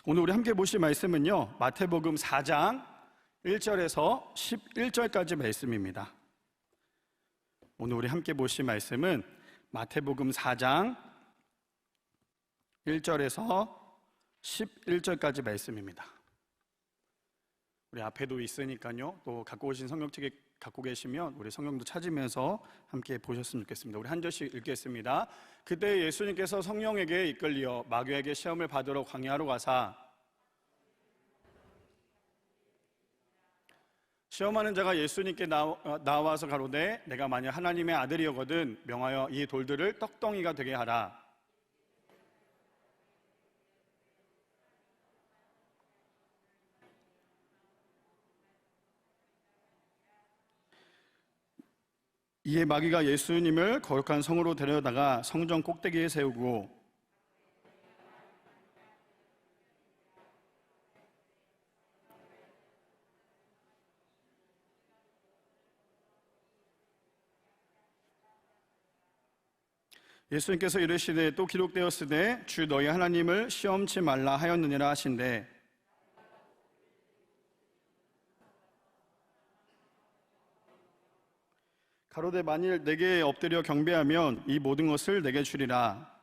오늘 우리 함께 보실 말씀은요, 마태복음 4장 1절에서 11절까지 말씀입니다. 오늘 우리 함께 보실 말씀은 마태복음 4장 1절에서 11절까지 말씀입니다. 우리 앞에도 있으니까요, 또 갖고 오신 성경책 갖고 계시면 우리 성경도 찾으면서 함께 보셨으면 좋겠습니다. 우리 한 절씩 읽겠습니다. 그때 예수님께서 성령에게 이끌려 마귀에게 시험을 받으러 광야로 가사 시험하는 자가 예수님께 나와서 가로되 내가 만약 하나님의 아들이거든 명하여 이 돌들을 떡덩이가 되게 하라. 이에 마귀가 예수님을 거룩한 성으로 데려다가 성전 꼭대기에 세우고 예수님께서 이르시되 또 기록되었으되 주 너희 하나님을 시험치 말라 하였느니라 하신대 가로되 만일 내게 엎드려 경배하면 이 모든 것을 내게 주리라.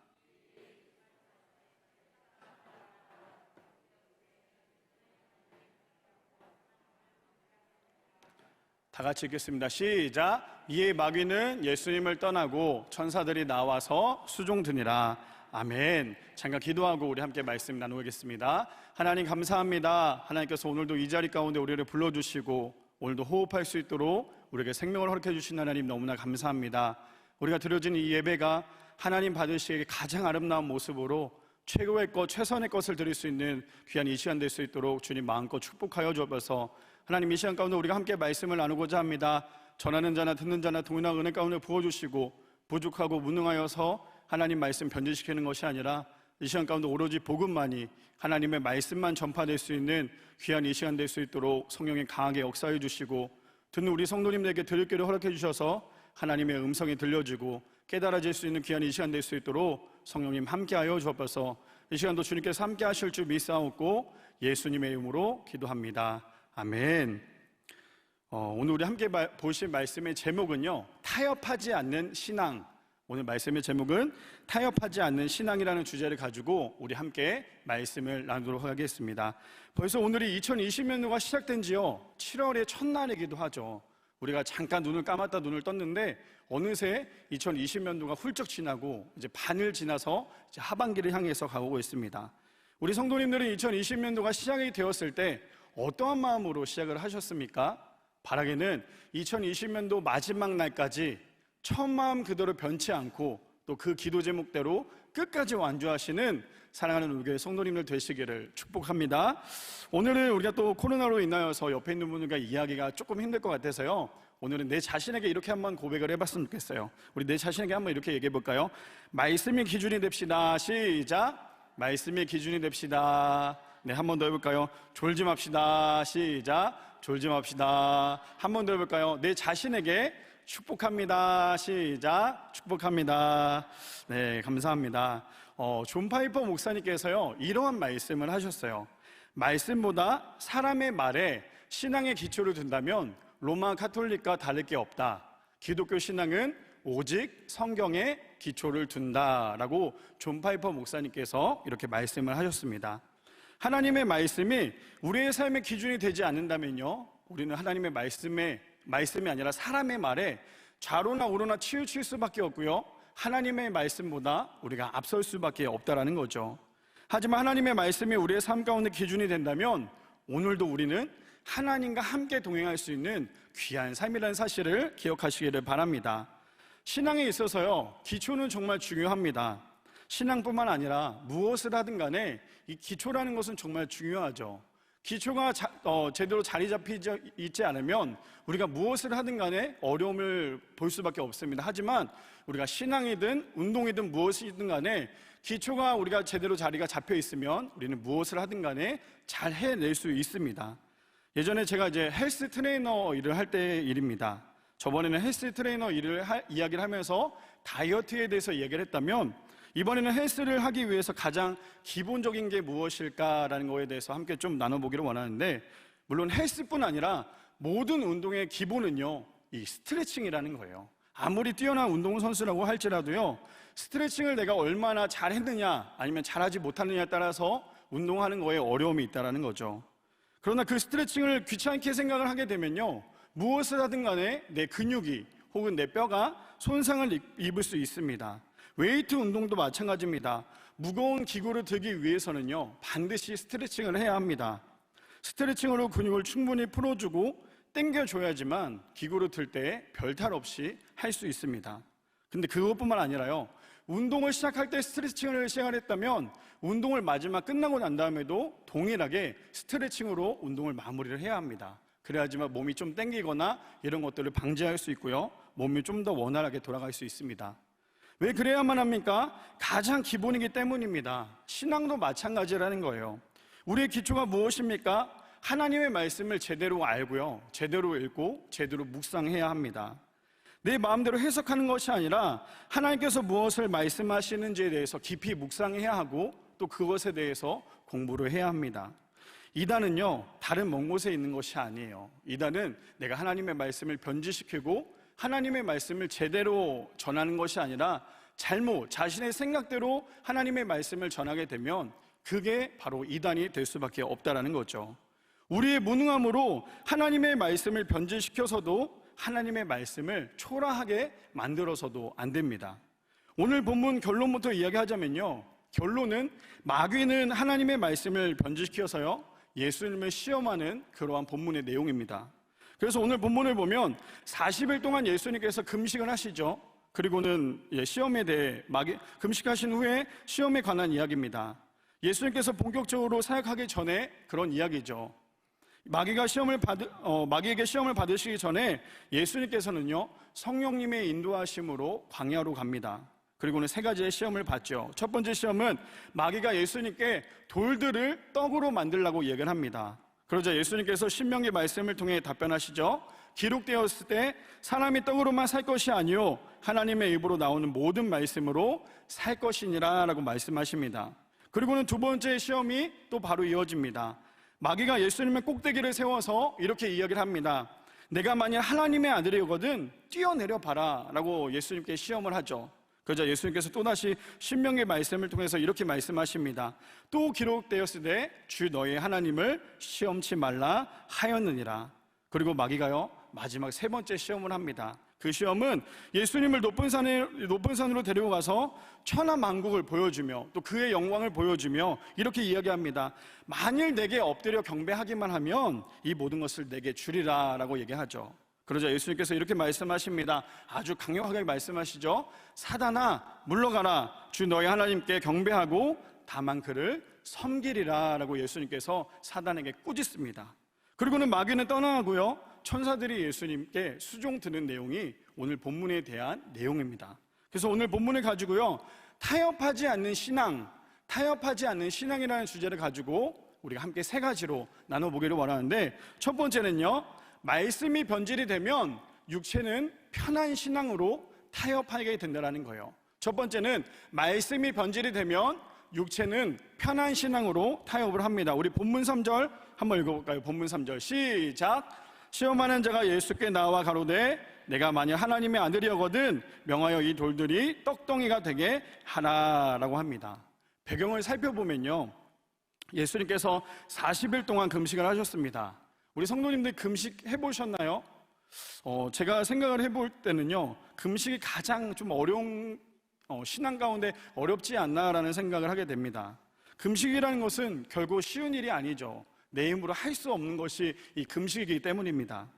다 같이 읽겠습니다. 시작. 이에 마귀는 예수님을 떠나고 천사들이 나와서 수종드니라. 아멘. 잠깐 기도하고 우리 함께 말씀 나누겠습니다. 하나님 감사합니다. 하나님께서 오늘도 이 자리 가운데 우리를 불러주시고 오늘도 호흡할 수 있도록 우리에게 생명을 허락해 주신 하나님 너무나 감사합니다. 우리가 드려진 이 예배가 하나님 받으시기에 가장 아름다운 모습으로 최고의 것, 최선의 것을 드릴 수 있는 귀한 이 시간 될 수 있도록 주님 마음껏 축복하여 주옵소서. 하나님 이 시간 가운데 우리가 함께 말씀을 나누고자 합니다. 전하는 자나 듣는 자나 동일한 은혜 가운데 부어주시고 부족하고 무능하여서 하나님 말씀 변질시키는 것이 아니라 이 시간 가운데 오로지 복음만이 하나님의 말씀만 전파될 수 있는 귀한 이 시간 될 수 있도록 성령이 강하게 역사해 주시고 듣는 우리 성도님들에게 들을 귀를 허락해 주셔서 하나님의 음성이 들려지고 깨달아질 수 있는 귀한 이 시간 될 수 있도록 성령님 함께하여 주옵소서. 이 시간도 주님께서 함께 하실 줄 믿사옵고 예수님의 이름으로 기도합니다. 아멘. 오늘 우리 함께 보실 말씀의 제목은요, 타협하지 않는 신앙. 오늘 말씀의 제목은 타협하지 않는 신앙이라는 주제를 가지고 우리 함께 말씀을 나누도록 하겠습니다. 벌써 오늘이 2020년도가 시작된 지요 7월의 첫날이기도 하죠. 우리가 잠깐 눈을 감았다 눈을 떴는데 어느새 2020년도가 훌쩍 지나고 이제 반을 지나서 이제 하반기를 향해서 가고 있습니다. 우리 성도님들은 2020년도가 시작이 되었을 때 어떠한 마음으로 시작을 하셨습니까? 바라기는 2020년도 마지막 날까지 처음 마음 그대로 변치 않고 또 그 기도 제목대로 끝까지 완주하시는 사랑하는 우리 교회 성도님들 되시기를 축복합니다. 오늘은 우리가 또 코로나로 인하여서 옆에 있는 분들과 이야기가 조금 힘들 것 같아서요, 오늘은 내 자신에게 이렇게 한번 고백을 해봤으면 좋겠어요. 우리 내 자신에게 한번 이렇게 얘기해 볼까요? 말씀이 기준이 됩시다. 시작. 말씀이 기준이 됩시다. 네, 한 번 더 해볼까요? 졸지 맙시다. 시작. 졸지 맙시다. 한 번 더 해볼까요? 내 자신에게 축복합니다. 시작. 축복합니다. 네, 감사합니다. 존 파이퍼 목사님께서요, 이러한 말씀을 하셨어요. 말씀보다 사람의 말에 신앙의 기초를 둔다면 로마 카톨릭과 다를 게 없다. 기독교 신앙은 오직 성경에 기초를 둔다라고 존 파이퍼 목사님께서 이렇게 말씀을 하셨습니다. 하나님의 말씀이 우리의 삶의 기준이 되지 않는다면요, 우리는 하나님의 말씀이 아니라 사람의 말에 좌로나 우로나 치우칠 수밖에 없고요, 하나님의 말씀보다 우리가 앞설 수밖에 없다라는 거죠. 하지만 하나님의 말씀이 우리의 삶 가운데 기준이 된다면 오늘도 우리는 하나님과 함께 동행할 수 있는 귀한 삶이라는 사실을 기억하시기를 바랍니다. 신앙에 있어서요, 기초는 정말 중요합니다. 신앙뿐만 아니라 무엇을 하든 간에 이 기초라는 것은 정말 중요하죠. 기초가 제대로 자리 잡히지 있지 않으면 우리가 무엇을 하든 간에 어려움을 볼 수밖에 없습니다. 하지만 우리가 신앙이든 운동이든 무엇이든 간에 기초가 우리가 제대로 자리가 잡혀 있으면 우리는 무엇을 하든 간에 잘 해낼 수 있습니다. 예전에 제가 이제 헬스 트레이너 일을 할 때의 일입니다. 저번에는 헬스 트레이너 이야기를 하면서 다이어트에 대해서 얘기를 했다면 이번에는 헬스를 하기 위해서 가장 기본적인 게 무엇일까라는 거에 대해서 함께 좀 나눠보기를 원하는데, 물론 헬스뿐 아니라 모든 운동의 기본은요, 이 스트레칭이라는 거예요. 아무리 뛰어난 운동선수라고 할지라도요, 스트레칭을 내가 얼마나 잘했느냐 아니면 잘하지 못하느냐에 따라서 운동하는 거에 어려움이 있다는 거죠. 그러나 그 스트레칭을 귀찮게 생각을 하게 되면요, 무엇을 하든 간에 내 근육이 혹은 내 뼈가 손상을 입을 수 있습니다. 웨이트 운동도 마찬가지입니다. 무거운 기구를 들기 위해서는요, 반드시 스트레칭을 해야 합니다. 스트레칭으로 근육을 충분히 풀어주고 당겨줘야지만 기구를 들 때 별탈 없이 할 수 있습니다. 근데 그것뿐만 아니라요, 운동을 시작할 때 스트레칭을 시작을 했다면 운동을 마지막 끝나고 난 다음에도 동일하게 스트레칭으로 운동을 마무리를 해야 합니다. 그래야지만 몸이 좀 당기거나 이런 것들을 방지할 수 있고요, 몸이 좀 더 원활하게 돌아갈 수 있습니다. 왜 그래야만 합니까? 가장 기본이기 때문입니다. 신앙도 마찬가지라는 거예요. 우리의 기초가 무엇입니까? 하나님의 말씀을 제대로 알고요, 제대로 읽고 제대로 묵상해야 합니다. 내 마음대로 해석하는 것이 아니라 하나님께서 무엇을 말씀하시는지에 대해서 깊이 묵상해야 하고 또 그것에 대해서 공부를 해야 합니다. 이단은요, 다른 먼 곳에 있는 것이 아니에요. 이단은 내가 하나님의 말씀을 변질시키고 하나님의 말씀을 제대로 전하는 것이 아니라 잘못 자신의 생각대로 하나님의 말씀을 전하게 되면 그게 바로 이단이 될 수밖에 없다라는 거죠. 우리의 무능함으로 하나님의 말씀을 변질시켜서도 하나님의 말씀을 초라하게 만들어서도 안 됩니다. 오늘 본문 결론부터 이야기하자면요, 결론은 마귀는 하나님의 말씀을 변질시켜서요, 예수님을 시험하는 그러한 본문의 내용입니다. 그래서 오늘 본문을 보면 40일 동안 예수님께서 금식을 하시죠. 그리고는 시험에 대해 금식하신 후에 시험에 관한 이야기입니다. 예수님께서 본격적으로 사역하기 전에 그런 이야기죠. 마귀에게 시험을 받으시기 전에 예수님께서는요, 성령님의 인도하심으로 광야로 갑니다. 그리고는 세 가지의 시험을 받죠. 첫 번째 시험은 마귀가 예수님께 돌들을 떡으로 만들라고 얘기를 합니다. 그러자 예수님께서 신명기 말씀을 통해 답변하시죠. 기록되었을 때 사람이 떡으로만 살 것이 아니요 하나님의 입으로 나오는 모든 말씀으로 살 것이니라 라고 말씀하십니다. 그리고는 두 번째 시험이 또 바로 이어집니다. 마귀가 예수님의 꼭대기를 세워서 이렇게 이야기를 합니다. 내가 만약 하나님의 아들이거든 뛰어내려 봐라 라고 예수님께 시험을 하죠. 그러자 예수님께서 또다시 신명기 말씀을 통해서 이렇게 말씀하십니다. 또 기록되었을 때 주 너의 하나님을 시험치 말라 하였느니라. 그리고 마귀가요, 마지막 세 번째 시험을 합니다. 그 시험은 예수님을 높은 산으로 데리고 가서 천하만국을 보여주며 또 그의 영광을 보여주며 이렇게 이야기합니다. 만일 내게 엎드려 경배하기만 하면 이 모든 것을 내게 주리라 라고 얘기하죠. 그러자 예수님께서 이렇게 말씀하십니다. 아주 강력하게 말씀하시죠. 사단아 물러가라. 주 너희 하나님께 경배하고 다만 그를 섬기리라 라고 예수님께서 사단에게 꾸짖습니다. 그리고는 마귀는 떠나가고요, 천사들이 예수님께 수종 드는 내용이 오늘 본문에 대한 내용입니다. 그래서 오늘 본문을 가지고요, 타협하지 않는 신앙이라는 주제를 가지고 우리가 함께 세 가지로 나눠보기를 원하는데, 첫 번째는요, 말씀이 변질이 되면 육체는 편한 신앙으로 타협하게 된다는 거예요. 첫 번째는 말씀이 변질이 되면 육체는 편한 신앙으로 타협을 합니다. 우리 본문 3절 한번 읽어볼까요? 본문 3절 시작. 시험하는 자가 예수께 나와 가로되 내가 만일 하나님의 아들이거든 명하여 이 돌들이 떡덩이가 되게 하라라고 합니다. 배경을 살펴보면요, 예수님께서 40일 동안 금식을 하셨습니다. 우리 성도님들 금식 해보셨나요? 제가 생각을 해볼 때는요, 금식이 가장 좀 어려운 신앙 가운데 어렵지 않나라는 생각을 하게 됩니다. 금식이라는 것은 결국 쉬운 일이 아니죠. 내 힘으로 할 수 없는 것이 이 금식이기 때문입니다.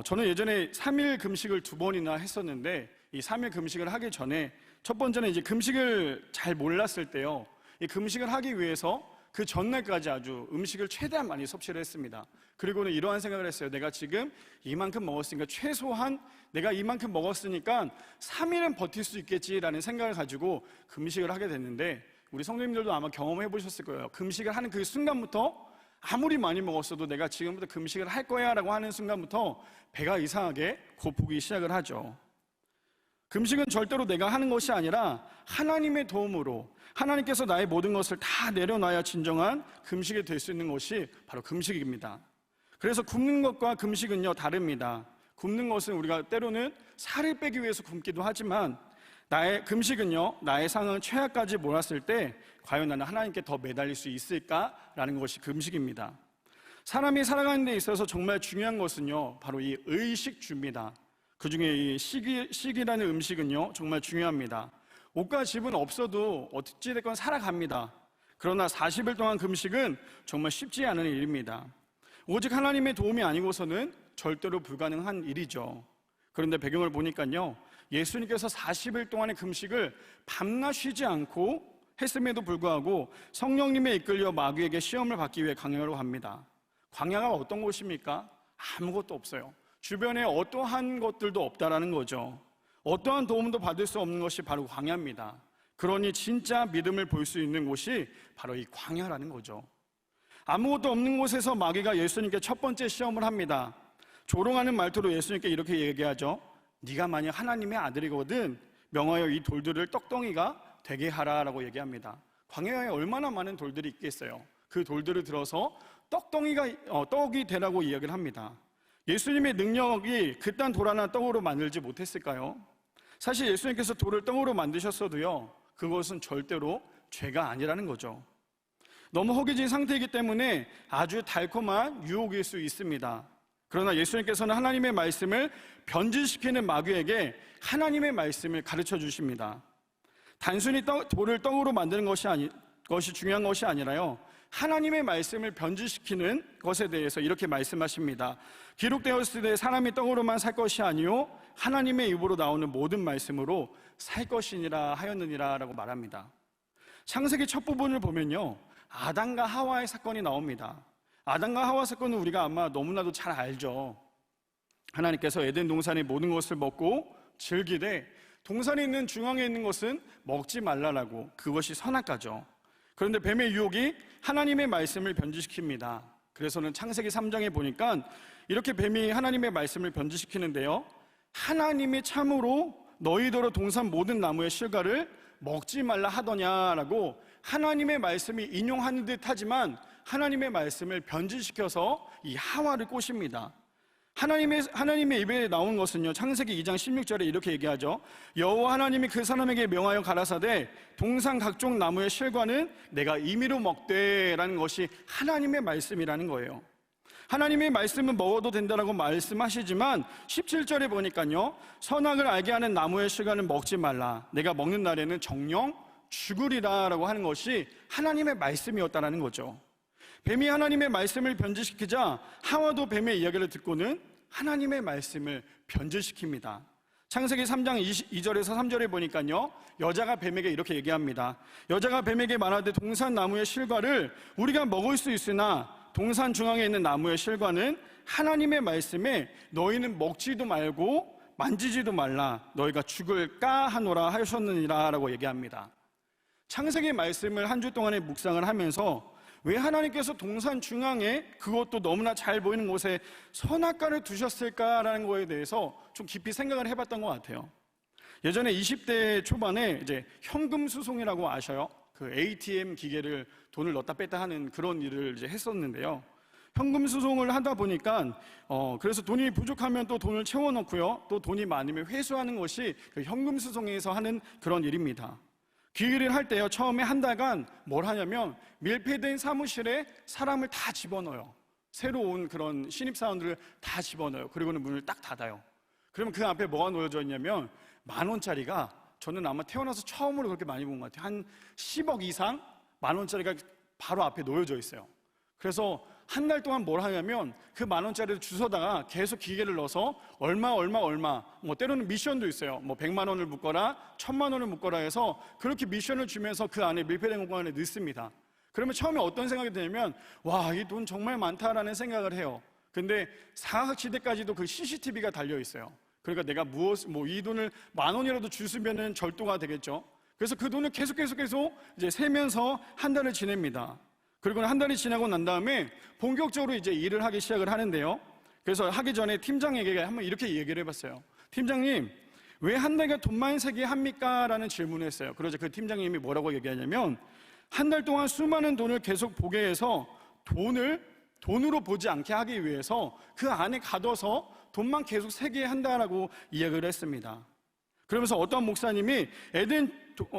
저는 예전에 3일 금식을 2번이나 했었는데, 이 3일 금식을 하기 전에 첫 번째는 이제 금식을 잘 몰랐을 때요, 이 금식을 하기 위해서 그 전날까지 아주 음식을 최대한 많이 섭취를 했습니다. 그리고는 이러한 생각을 했어요. 내가 지금 이만큼 먹었으니까 최소한 내가 이만큼 먹었으니까 3일은 버틸 수 있겠지라는 생각을 가지고 금식을 하게 됐는데, 우리 성도님들도 아마 경험해 보셨을 거예요. 금식을 하는 그 순간부터 아무리 많이 먹었어도 내가 지금부터 금식을 할 거야 라고 하는 순간부터 배가 이상하게 고프기 시작을 하죠. 금식은 절대로 내가 하는 것이 아니라 하나님의 도움으로 하나님께서 나의 모든 것을 다 내려놔야 진정한 금식이 될 수 있는 것이 바로 금식입니다. 그래서 굶는 것과 금식은요 다릅니다. 굶는 것은 우리가 때로는 살을 빼기 위해서 굶기도 하지만 나의 금식은요 나의 상황 최악까지 몰았을 때 과연 나는 하나님께 더 매달릴 수 있을까라는 것이 금식입니다. 사람이 살아가는 데 있어서 정말 중요한 것은요 바로 이 의식주입니다. 그 중에 이 식이라는 음식은요 정말 중요합니다. 옷과 집은 없어도 어찌됐건 살아갑니다. 그러나 40일 동안 금식은 정말 쉽지 않은 일입니다. 오직 하나님의 도움이 아니고서는 절대로 불가능한 일이죠. 그런데 배경을 보니까요 예수님께서 40일 동안의 금식을 밤낮 쉬지 않고 했음에도 불구하고 성령님에 이끌려 마귀에게 시험을 받기 위해 광야로 갑니다. 광야가 어떤 곳입니까? 아무것도 없어요. 주변에 어떠한 것들도 없다라는 거죠. 어떠한 도움도 받을 수 없는 것이 바로 광야입니다. 그러니 진짜 믿음을 볼 수 있는 곳이 바로 이 광야라는 거죠. 아무것도 없는 곳에서 마귀가 예수님께 첫 번째 시험을 합니다. 조롱하는 말투로 예수님께 이렇게 얘기하죠. 네가 만약 하나님의 아들이거든 명하여 이 돌들을 떡덩이가 되게 하라라고 얘기합니다. 광야에 얼마나 많은 돌들이 있겠어요. 그 돌들을 들어서 떡이 되라고 이야기를 합니다. 예수님의 능력이 그딴 돌 하나 떡으로 만들지 못했을까요? 사실 예수님께서 돌을 떡으로 만드셨어도요 그것은 절대로 죄가 아니라는 거죠. 너무 허기진 상태이기 때문에 아주 달콤한 유혹일 수 있습니다. 그러나 예수님께서는 하나님의 말씀을 변질시키는 마귀에게 하나님의 말씀을 가르쳐 주십니다. 단순히 돌을 떡으로 만드는 것이 중요한 것이 아니라요 하나님의 말씀을 변질시키는 것에 대해서 이렇게 말씀하십니다. 기록되었을 때 사람이 떡으로만 살 것이 아니요 하나님의 입으로 나오는 모든 말씀으로 살 것이니라 하였느니라 라고 말합니다. 창세기 첫 부분을 보면요 아담과 하와의 사건이 나옵니다. 아담과 하와 사건은 우리가 아마 너무나도 잘 알죠. 하나님께서 에덴 동산의 모든 것을 먹고 즐기되 동산에 있는 중앙에 있는 것은 먹지 말라라고, 그것이 선악과죠. 그런데 뱀의 유혹이 하나님의 말씀을 변질시킵니다. 그래서는 창세기 3장에 보니까 이렇게 뱀이 하나님의 말씀을 변질시키는데요, 하나님이 참으로 너희더러 동산 모든 나무의 실과를 먹지 말라 하더냐라고 하나님의 말씀이 인용하는 듯 하지만 하나님의 말씀을 변질시켜서 이 하와를 꼬십니다. 하나님의 입에 나온 것은요, 창세기 2장 16절에 이렇게 얘기하죠. 여호와 하나님이 그 사람에게 명하여 가라사대 동산 각종 나무의 실과는 내가 임의로 먹되라는 것이 하나님의 말씀이라는 거예요. 하나님의 말씀은 먹어도 된다라고 말씀하시지만 17절에 보니까요, 선악을 알게 하는 나무의 실과는 먹지 말라, 내가 먹는 날에는 정령 죽으리라 라고 하는 것이 하나님의 말씀이었다라는 거죠. 뱀이 하나님의 말씀을 변질시키자 하와도 뱀의 이야기를 듣고는 하나님의 말씀을 변질시킵니다. 창세기 3장 2절에서 3절에 보니까요, 여자가 뱀에게 이렇게 얘기합니다. 여자가 뱀에게 말하되 동산 나무의 실과를 우리가 먹을 수 있으나 동산 중앙에 있는 나무의 실과는 하나님의 말씀에 너희는 먹지도 말고 만지지도 말라, 너희가 죽을까 하노라 하셨느니라 라고 얘기합니다. 창세기 말씀을 한 주 동안의 묵상을 하면서 왜 하나님께서 동산 중앙에, 그것도 너무나 잘 보이는 곳에 선악과를 두셨을까라는 거에 대해서 좀 깊이 생각을 해봤던 것 같아요. 예전에 20대 초반에 이제 현금 수송이라고 아셔요? 그 ATM 기계를 돈을 넣었다 뺐다 하는 그런 일을 이제 했었는데요. 현금 수송을 하다 보니까 그래서 돈이 부족하면 또 돈을 채워넣고요, 또 돈이 많으면 회수하는 것이 그 현금 수송에서 하는 그런 일입니다. 그 일을 할 때요, 처음에 한 달간 뭘 하냐면 밀폐된 사무실에 사람을 다 집어넣어요. 새로 온 그런 신입사원들을 다 집어넣어요. 그리고는 문을 딱 닫아요. 그러면 그 앞에 뭐가 놓여져 있냐면 10,000원짜리가, 저는 아마 태어나서 처음으로 그렇게 많이 본 것 같아요. 한 10억 이상 10,000원짜리가 바로 앞에 놓여져 있어요. 그래서 한 달 동안 뭘 하냐면 그 10,000원짜리를 주워다가 계속 기계를 넣어서 얼마 뭐 때로는 미션도 있어요. 뭐 100만 원을 묶어라, 1,000만 원을 묶어라 해서 그렇게 미션을 주면서 그 안에 밀폐된 공간에 넣습니다. 그러면 처음에 어떤 생각이 드냐면 와, 이 돈 정말 많다라는 생각을 해요. 근데 사각지대까지도 그 CCTV가 달려 있어요. 그러니까 내가 이 돈을 10,000원이라도 주스면은 절도가 되겠죠. 그래서 그 돈을 계속 이제 세면서 한 달을 지냅니다. 그리고 한 달이 지나고 난 다음에 본격적으로 이제 일을 하기 시작을 하는데요. 그래서 하기 전에 팀장에게 한번 이렇게 얘기를 해봤어요. 팀장님, 왜 한 달에 돈만 세게 합니까? 라는 질문을 했어요. 그러자 그 팀장님이 뭐라고 얘기하냐면, 한 달 동안 수많은 돈을 계속 보게 해서 돈으로 보지 않게 하기 위해서 그 안에 가둬서 돈만 계속 세게 한다라고 이야기를 했습니다. 그러면서 어떤 목사님이 에덴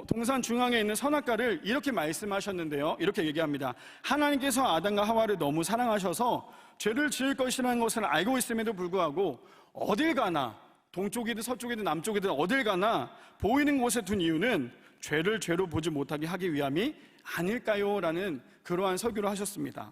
동산 중앙에 있는 선악과를 이렇게 말씀하셨는데요. 이렇게 얘기합니다. 하나님께서 아담과 하와를 너무 사랑하셔서 죄를 지을 것이라는 것을 알고 있음에도 불구하고 어딜 가나, 동쪽이든 서쪽이든 남쪽이든 어딜 가나 보이는 곳에 둔 이유는 죄를 죄로 보지 못하게 하기 위함이 아닐까요? 라는 그러한 설교를 하셨습니다.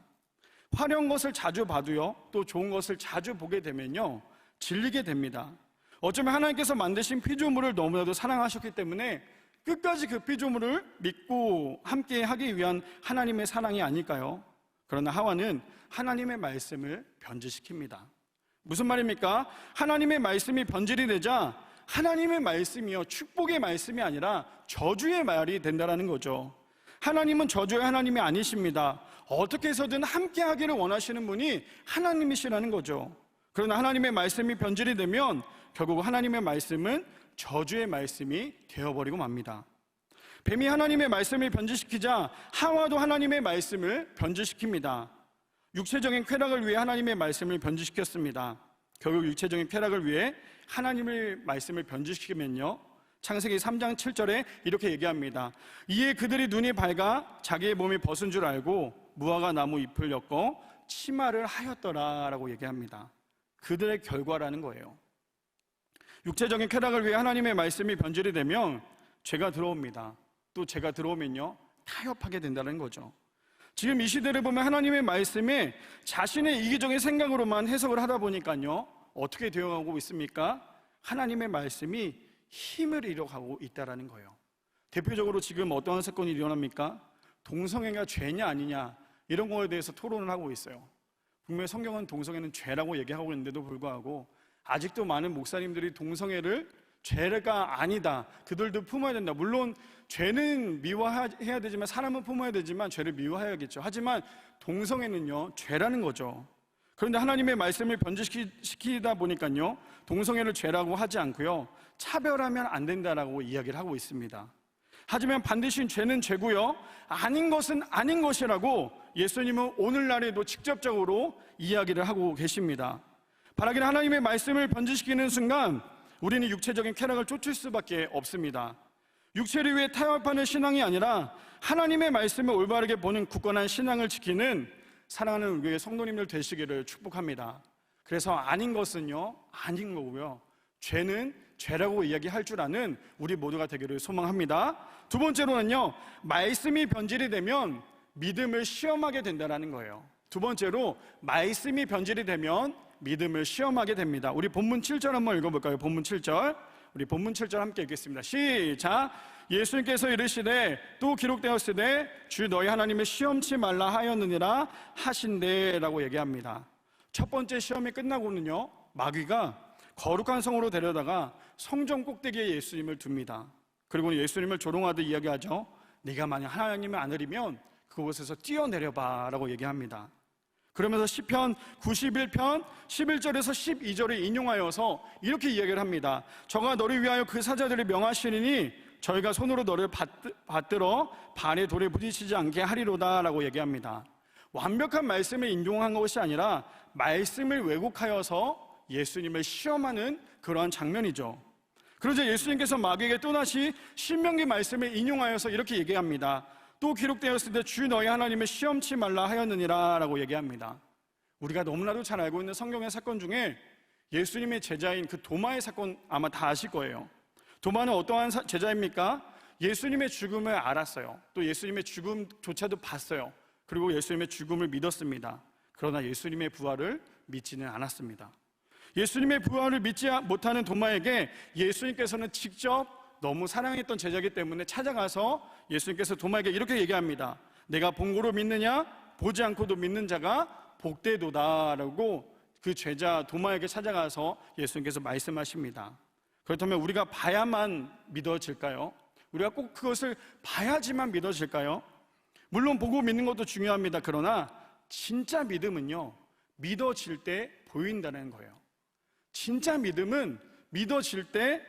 화려한 것을 자주 봐도요, 또 좋은 것을 자주 보게 되면요, 질리게 됩니다. 어쩌면 하나님께서 만드신 피조물을 너무나도 사랑하셨기 때문에 끝까지 그 피조물을 믿고 함께 하기 위한 하나님의 사랑이 아닐까요? 그러나 하와는 하나님의 말씀을 변질시킵니다. 무슨 말입니까? 하나님의 말씀이 변질이 되자 하나님의 말씀이요, 축복의 말씀이 아니라 저주의 말이 된다는 거죠. 하나님은 저주의 하나님이 아니십니다. 어떻게 해서든 함께 하기를 원하시는 분이 하나님이시라는 거죠. 그러나 하나님의 말씀이 변질이 되면 결국 하나님의 말씀은 저주의 말씀이 되어버리고 맙니다. 뱀이 하나님의 말씀을 변질시키자 하와도 하나님의 말씀을 변질시킵니다. 육체적인 쾌락을 위해 하나님의 말씀을 변질시켰습니다. 결국 육체적인 쾌락을 위해 하나님의 말씀을 변질시키면요, 창세기 3장 7절에 이렇게 얘기합니다. 이에 그들이 눈이 밝아 자기의 몸이 벗은 줄 알고 무화과 나무 잎을 엮어 치마를 하였더라 라고 얘기합니다. 그들의 결과라는 거예요. 육체적인 쾌락을 위해 하나님의 말씀이 변질이 되면 죄가 들어옵니다. 또 죄가 들어오면요, 타협하게 된다는 거죠. 지금 이 시대를 보면 하나님의 말씀에 자신의 이기적인 생각으로만 해석을 하다 보니까요, 어떻게 되어가고 있습니까? 하나님의 말씀이 힘을 잃어가고 있다는 거예요. 대표적으로 지금 어떠한 사건이 일어납니까? 동성애가 죄냐 아니냐, 이런 거에 대해서 토론을 하고 있어요. 분명히 성경은 동성애는 죄라고 얘기하고 있는데도 불구하고 아직도 많은 목사님들이 동성애를 죄가 아니다, 그들도 품어야 된다. 물론 죄는 미워해야 되지만, 사람은 품어야 되지만 죄를 미워해야겠죠. 하지만 동성애는요, 죄라는 거죠. 그런데 하나님의 말씀을 변질시키다 보니까요, 동성애를 죄라고 하지 않고요, 차별하면 안 된다라고 이야기를 하고 있습니다. 하지만 반드시 죄는 죄고요, 아닌 것은 아닌 것이라고 예수님은 오늘날에도 직접적으로 이야기를 하고 계십니다. 바라기는 하나님의 말씀을 변질시키는 순간 우리는 육체적인 쾌락을 쫓을 수밖에 없습니다. 육체를 위해 타협하는 신앙이 아니라 하나님의 말씀을 올바르게 보는 굳건한 신앙을 지키는 사랑하는 우리의 성도님들 되시기를 축복합니다. 그래서 아닌 것은요, 아닌 거고요, 죄는 죄라고 이야기할 줄 아는 우리 모두가 되기를 소망합니다. 두 번째로는요, 말씀이 변질이 되면 믿음을 시험하게 된다는 거예요. 두 번째로, 말씀이 변질이 되면 믿음을 시험하게 됩니다. 우리 본문 7절 한번 읽어볼까요? 본문 7절. 우리 본문 7절 함께 읽겠습니다. 시작. 예수님께서 이르시되 또 기록되었으되 주 너희 하나님을 시험치 말라 하였느니라 하신대 라고 얘기합니다. 첫 번째 시험이 끝나고는요, 마귀가 거룩한 성으로 데려다가 성전 꼭대기에 예수님을 둡니다. 그리고 예수님을 조롱하듯 이야기하죠. 네가 만약 하나님의 아들이면 그곳에서 뛰어내려봐 라고 얘기합니다. 그러면서 시편 91편 11절에서 12절을 인용하여서 이렇게 이야기를 합니다. 저가 너를 위하여 그 사자들을 명하시리니 저희가 손으로 너를 받들어 발에 돌에 부딪히지 않게 하리로다 라고 얘기합니다. 완벽한 말씀을 인용한 것이 아니라 말씀을 왜곡하여서 예수님을 시험하는 그러한 장면이죠. 그러자 예수님께서 마귀에게 또다시 신명기 말씀을 인용하여서 이렇게 얘기합니다. 또 기록되었을 때 주 너희 하나님을 시험치 말라 하였느니라 라고 얘기합니다. 우리가 너무나도 잘 알고 있는 성경의 사건 중에 예수님의 제자인 그 도마의 사건 아마 다 아실 거예요. 도마는 어떠한 제자입니까? 예수님의 죽음을 알았어요. 또 예수님의 죽음조차도 봤어요. 그리고 예수님의 죽음을 믿었습니다. 그러나 예수님의 부활을 믿지는 않았습니다. 예수님의 부활을 믿지 못하는 도마에게 예수님께서는 직접 너무 사랑했던 제자이기 때문에 찾아가서 예수님께서 도마에게 이렇게 얘기합니다. 내가 본고로 믿느냐? 보지 않고도 믿는 자가 복되도다 라고 그 제자 도마에게 찾아가서 예수님께서 말씀하십니다. 그렇다면 우리가 봐야만 믿어질까요? 우리가 꼭 그것을 봐야지만 믿어질까요? 물론 보고 믿는 것도 중요합니다. 그러나 진짜 믿음은요, 믿어질 때 보인다는 거예요. 진짜 믿음은 믿어질 때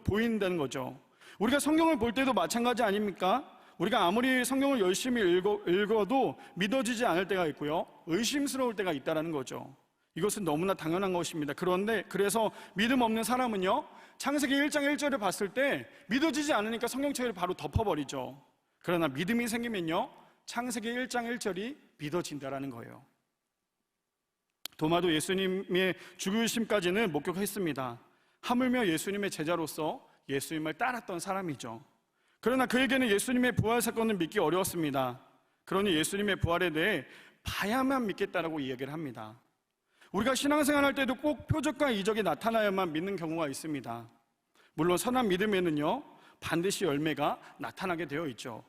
보인다는 거죠. 우리가 성경을 볼 때도 마찬가지 아닙니까? 우리가 아무리 성경을 열심히 읽어도 믿어지지 않을 때가 있고요, 의심스러울 때가 있다는 거죠. 이것은 너무나 당연한 것입니다. 그런데 그래서 믿음 없는 사람은요, 창세기 1장 1절을 봤을 때 믿어지지 않으니까 성경책을 바로 덮어버리죠. 그러나 믿음이 생기면요, 창세기 1장 1절이 믿어진다라는 거예요. 도마도 예수님의 죽으심까지는 목격했습니다. 하물며 예수님의 제자로서 예수님을 따랐던 사람이죠. 그러나 그에게는 예수님의 부활 사건을 믿기 어려웠습니다. 그러니 예수님의 부활에 대해 봐야만 믿겠다라고 이야기를 합니다. 우리가 신앙생활 할 때도 꼭 표적과 이적이 나타나야만 믿는 경우가 있습니다. 물론 선한 믿음에는요, 반드시 열매가 나타나게 되어 있죠.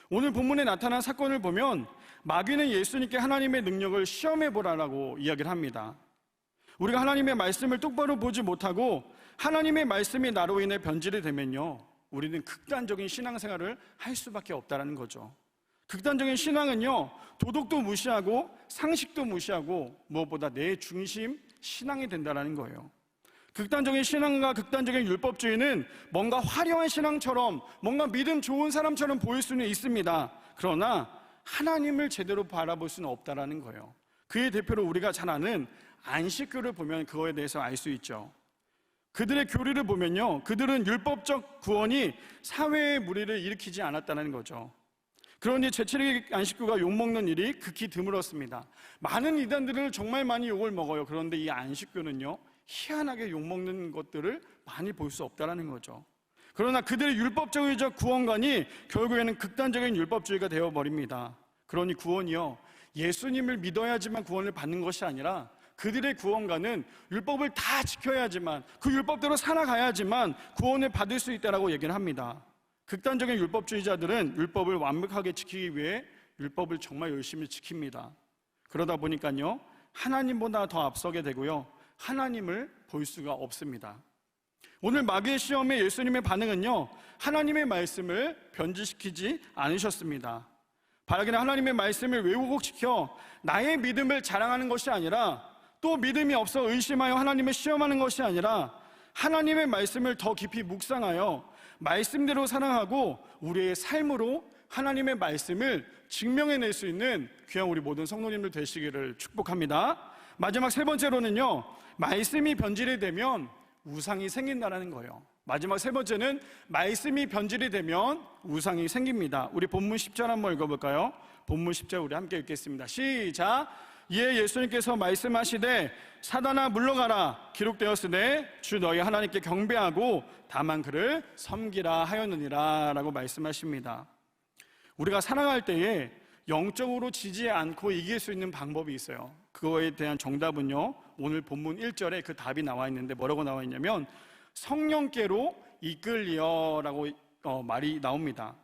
오늘 본문에 나타난 사건을 보면 마귀는 예수님께 하나님의 능력을 시험해보라라고 이야기를 합니다. 우리가 하나님의 말씀을 똑바로 보지 못하고 하나님의 말씀이 나로 인해 변질이 되면요, 우리는 극단적인 신앙생활을 할 수밖에 없다는 거죠. 극단적인 신앙은요, 도덕도 무시하고 상식도 무시하고 무엇보다 내 중심 신앙이 된다는 거예요. 극단적인 신앙과 극단적인 율법주의는 뭔가 화려한 신앙처럼, 뭔가 믿음 좋은 사람처럼 보일 수는 있습니다. 그러나 하나님을 제대로 바라볼 수는 없다는 거예요. 그의 대표로 우리가 잘 아는 안식교를 보면 그거에 대해서 알 수 있죠. 그들의 교리를 보면요, 그들은 율법적 구원이 사회의 무리를 일으키지 않았다는 거죠. 그러니 제7일 안식교가 욕먹는 일이 극히 드물었습니다. 많은 이단들을 정말 많이 욕을 먹어요. 그런데 이 안식교는요, 희한하게 욕먹는 것들을 많이 볼 수 없다는 거죠. 그러나 그들의 율법주의적 구원관이 결국에는 극단적인 율법주의가 되어버립니다. 그러니 구원이요, 예수님을 믿어야지만 구원을 받는 것이 아니라 그들의 구원관은 율법을 다 지켜야지만, 그 율법대로 살아가야지만 구원을 받을 수 있다라고 얘기를 합니다. 극단적인 율법주의자들은 율법을 완벽하게 지키기 위해 율법을 정말 열심히 지킵니다. 그러다 보니까요, 하나님보다 더 앞서게 되고요, 하나님을 볼 수가 없습니다. 오늘 마귀의 시험에 예수님의 반응은요, 하나님의 말씀을 변질시키지 않으셨습니다. 바라기는 하나님의 말씀을 왜곡시켜 나의 믿음을 자랑하는 것이 아니라, 또 믿음이 없어 의심하여 하나님을 시험하는 것이 아니라 하나님의 말씀을 더 깊이 묵상하여 말씀대로 사랑하고 우리의 삶으로 하나님의 말씀을 증명해낼 수 있는 귀한 우리 모든 성도님들 되시기를 축복합니다. 마지막 세 번째로는요, 말씀이 변질이 되면 우상이 생긴다는 거예요. 마지막 세 번째는 말씀이 변질이 되면 우상이 생깁니다. 우리 본문 10절 한번 읽어볼까요? 본문 10절 우리 함께 읽겠습니다. 시작! 이에 예수님께서 말씀하시되 사단아 물러가라, 기록되었으되 주 너희 하나님께 경배하고 다만 그를 섬기라 하였느니라 라고 말씀하십니다. 우리가 살아갈 때에 영적으로 지지 않고 이길 수 있는 방법이 있어요. 그거에 대한 정답은요, 오늘 본문 1절에 그 답이 나와 있는데 뭐라고 나와 있냐면 성령께로 이끌리어라고 말이 나옵니다.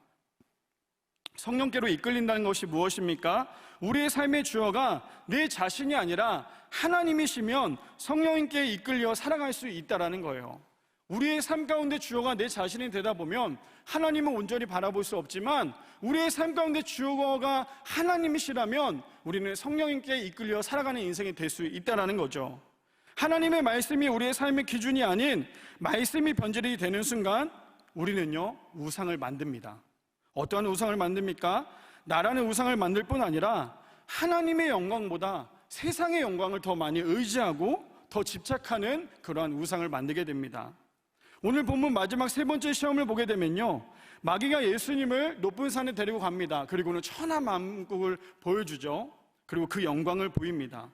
성령께로 이끌린다는 것이 무엇입니까? 우리의 삶의 주어가 내 자신이 아니라 하나님이시면 성령님께 이끌려 살아갈 수 있다는 거예요. 우리의 삶 가운데 주어가 내 자신이 되다 보면 하나님은 온전히 바라볼 수 없지만 우리의 삶 가운데 주어가 하나님이시라면 우리는 성령님께 이끌려 살아가는 인생이 될 수 있다는 거죠. 하나님의 말씀이 우리의 삶의 기준이 아닌 말씀이 변질이 되는 순간 우리는요, 우상을 만듭니다. 어떠한 우상을 만듭니까? 나라는 우상을 만들 뿐 아니라 하나님의 영광보다 세상의 영광을 더 많이 의지하고 더 집착하는 그러한 우상을 만들게 됩니다. 오늘 본문 마지막 세 번째 시험을 보게 되면요, 마귀가 예수님을 높은 산에 데리고 갑니다. 그리고는 천하만국을 보여주죠. 그리고 그 영광을 보입니다.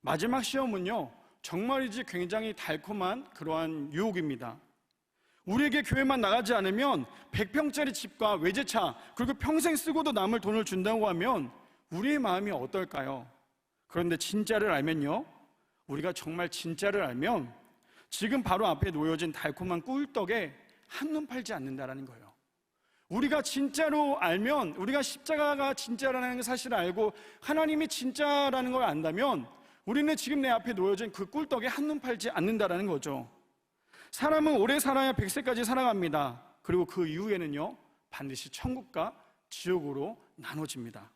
마지막 시험은요, 정말이지 굉장히 달콤한 그러한 유혹입니다. 우리에게 교회만 나가지 않으면 100평짜리 집과 외제차, 그리고 평생 쓰고도 남을 돈을 준다고 하면 우리의 마음이 어떨까요? 그런데 진짜를 알면요, 우리가 정말 진짜를 알면 지금 바로 앞에 놓여진 달콤한 꿀떡에 한눈 팔지 않는다는 거예요. 우리가 진짜로 알면, 우리가 십자가가 진짜라는 사실을 알고 하나님이 진짜라는 걸 안다면 우리는 지금 내 앞에 놓여진 그 꿀떡에 한눈 팔지 않는다는 거죠. 사람은 오래 살아야 100세까지 살아갑니다. 그리고 그 이후에는요, 반드시 천국과 지옥으로 나눠집니다.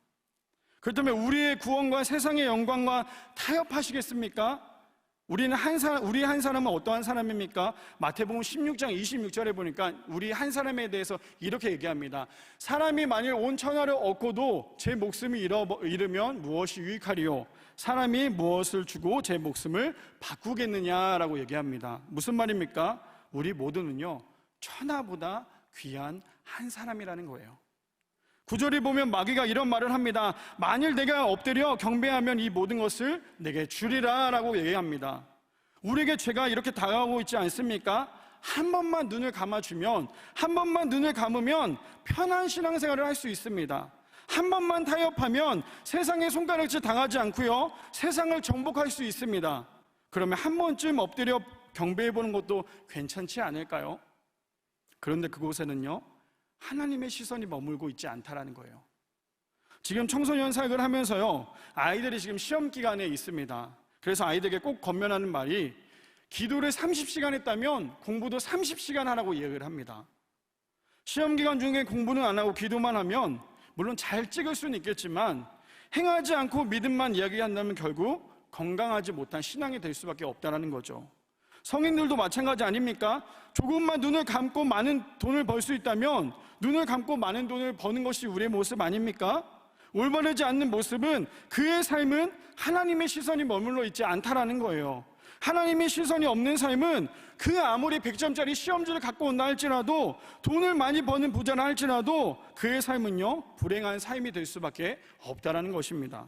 그렇다면 우리의 구원과 세상의 영광과 타협하시겠습니까? 우리 한 사람은 어떠한 사람입니까? 마태복음 16장 26절에 보니까 우리 한 사람에 대해서 이렇게 얘기합니다. 사람이 만일 온 천하를 얻고도 제 목숨을 잃으면 무엇이 유익하리요? 사람이 무엇을 주고 제 목숨을 바꾸겠느냐라고 얘기합니다. 무슨 말입니까? 우리 모두는요, 천하보다 귀한 한 사람이라는 거예요. 9절에 보면 마귀가 이런 말을 합니다. 만일 내가 엎드려 경배하면 이 모든 것을 내게 주리라 라고 얘기합니다. 우리에게 죄가 이렇게 다가오고 있지 않습니까? 한 번만 눈을 감아주면, 한 번만 눈을 감으면 편한 신앙생활을 할 수 있습니다. 한 번만 타협하면 세상의 손가락질 당하지 않고요, 세상을 정복할 수 있습니다. 그러면 한 번쯤 엎드려 경배해보는 것도 괜찮지 않을까요? 그런데 그곳에는요, 하나님의 시선이 머물고 있지 않다라는 거예요. 지금 청소년 사역을 하면서요, 아이들이 지금 시험 기간에 있습니다. 그래서 아이들에게 꼭 권면하는 말이, 기도를 30시간 했다면 공부도 30시간 하라고 이야기를 합니다. 시험 기간 중에 공부는 안 하고 기도만 하면 물론 잘 찍을 수는 있겠지만, 행하지 않고 믿음만 이야기한다면 결국 건강하지 못한 신앙이 될 수밖에 없다는 거죠. 성인들도 마찬가지 아닙니까? 조금만 눈을 감고 많은 돈을 벌 수 있다면 눈을 감고 많은 돈을 버는 것이 우리의 모습 아닙니까? 올바르지 않는 모습은, 그의 삶은 하나님의 시선이 머물러 있지 않다라는 거예요. 하나님의 시선이 없는 삶은 그 아무리 100점짜리 시험지를 갖고 온다 할지라도, 돈을 많이 버는 부자라 할지라도 그의 삶은요, 불행한 삶이 될 수밖에 없다라는 것입니다.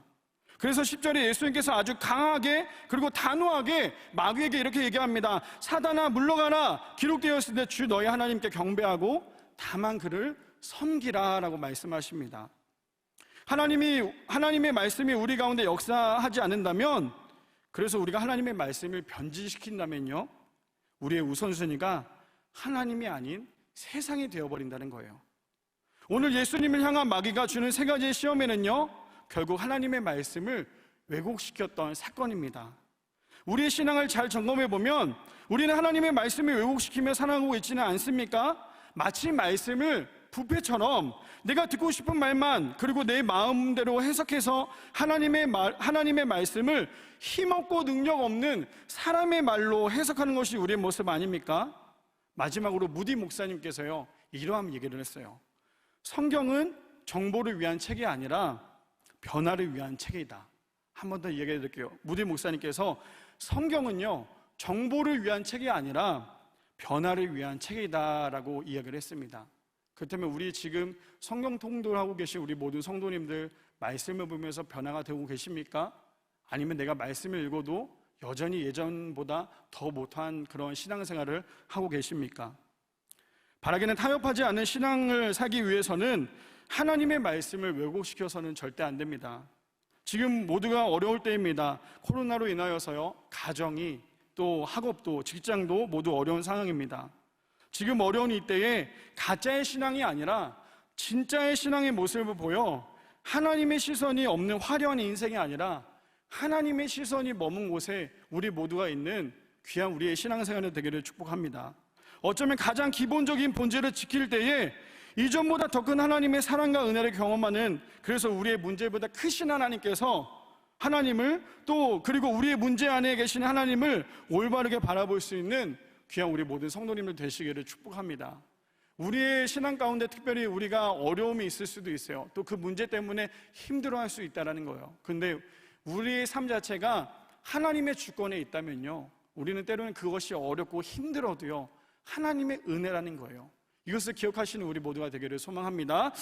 그래서 10절에 예수님께서 아주 강하게 그리고 단호하게 마귀에게 이렇게 얘기합니다. 사단아 물러가라, 기록되었을 때 주 너희 하나님께 경배하고 다만 그를 섬기라 라고 말씀하십니다. 하나님의 말씀이 우리 가운데 역사하지 않는다면, 그래서 우리가 하나님의 말씀을 변질시킨다면요, 우리의 우선순위가 하나님이 아닌 세상이 되어버린다는 거예요. 오늘 예수님을 향한 마귀가 주는 세 가지의 시험에는요, 결국 하나님의 말씀을 왜곡시켰던 사건입니다. 우리의 신앙을 잘 점검해 보면 우리는 하나님의 말씀을 왜곡시키며 살아가고 있지는 않습니까? 마치 말씀을 뷔페처럼 내가 듣고 싶은 말만, 그리고 내 마음대로 해석해서 하나님의 말씀을 힘없고 능력 없는 사람의 말로 해석하는 것이 우리의 모습 아닙니까? 마지막으로 무디 목사님께서요, 이러한 얘기를 했어요. 성경은 정보를 위한 책이 아니라 변화를 위한 책이다. 한 번 더 얘기해 드릴게요. 무디 목사님께서 성경은요, 정보를 위한 책이 아니라 변화를 위한 책이다라고 이야기를 했습니다. 그렇다면 우리 지금 성경 통독하고 계신 우리 모든 성도님들, 말씀을 보면서 변화가 되고 계십니까? 아니면 내가 말씀을 읽어도 여전히 예전보다 더 못한 그런 신앙생활을 하고 계십니까? 바라기는 타협하지 않는 신앙을 살기 위해서는 하나님의 말씀을 왜곡시켜서는 절대 안 됩니다. 지금 모두가 어려울 때입니다. 코로나로 인하여서요, 가정이, 또 학업도, 직장도 모두 어려운 상황입니다. 지금 어려운 이때에 가짜의 신앙이 아니라 진짜의 신앙의 모습을 보여 하나님의 시선이 없는 화려한 인생이 아니라 하나님의 시선이 머문 곳에 우리 모두가 있는 귀한 우리의 신앙생활이 되기를 축복합니다. 어쩌면 가장 기본적인 본질을 지킬 때에 이전보다 더 큰 하나님의 사랑과 은혜를 경험하는, 그래서 우리의 문제보다 크신 하나님께서 하나님을, 또 그리고 우리의 문제 안에 계신 하나님을 올바르게 바라볼 수 있는 귀한 우리 모든 성도님들 되시기를 축복합니다. 우리의 신앙 가운데 특별히 우리가 어려움이 있을 수도 있어요. 또 그 문제 때문에 힘들어할 수 있다는 거예요. 근데 우리의 삶 자체가 하나님의 주권에 있다면요, 우리는 때로는 그것이 어렵고 힘들어도요, 하나님의 은혜라는 거예요. 이것을 기억하시는 우리 모두가 되기를 소망합니다.